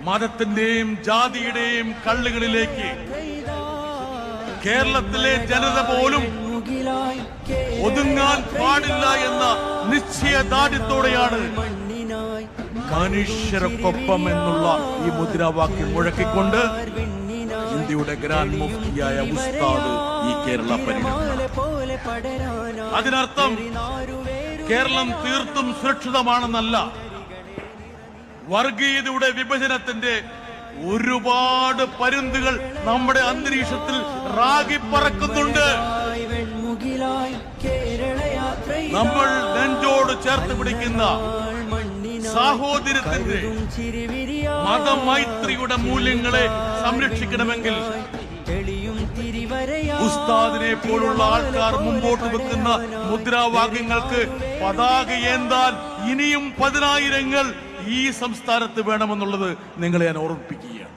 മതത്തിന്റെയും ജാതിയുടെയും കള്ളുകളിലേക്ക് കേരളത്തിലെ ജനത പോലും ഒതുങ്ങാൻ പാടില്ല എന്ന നിശ്ചയദാർഢ്യത്തോടെയാണ് മനുഷ്യർക്കൊപ്പം എന്നുള്ള ഈ മുദ്രാവാക്യം മുഴക്കിക്കൊണ്ട് ഇന്ത്യയുടെ ഗ്രാൻഡ് മുഫ്തിയായ ഉസ്താദ് ഈ കേരള പര്യടനം. അതിനർത്ഥം കേരളം തീർത്തും സുരക്ഷിതമാണെന്നല്ല. വർഗീയതയുടെ വിഭജനത്തിന്റെ ഒരുപാട് പരുന്തുകൾ നമ്മുടെ അന്തരീക്ഷത്തിൽ റാഗിപ്പറക്കുന്നുണ്ട്. നമ്മൾ നെഞ്ചോട് ചേർത്ത് പിടിക്കുന്ന സാഹോദര്യത്തിന്റെ മതമൈത്രിയുടെ മൂല്യങ്ങളെ സംരക്ഷിക്കണമെങ്കിൽ ഉസ്താദിനെ പോലുള്ള ആൾക്കാർ മുമ്പോട്ട് വെക്കുന്ന മുദ്രാവാക്യങ്ങൾക്ക് പതാക ഏന്താൻ ഇനിയും 10,000 ഈ സംസ്ഥാനത്ത് വേണമെന്നുള്ളത് നിങ്ങളെ ഞാൻ ഓർമ്മിപ്പിക്കുകയാണ്.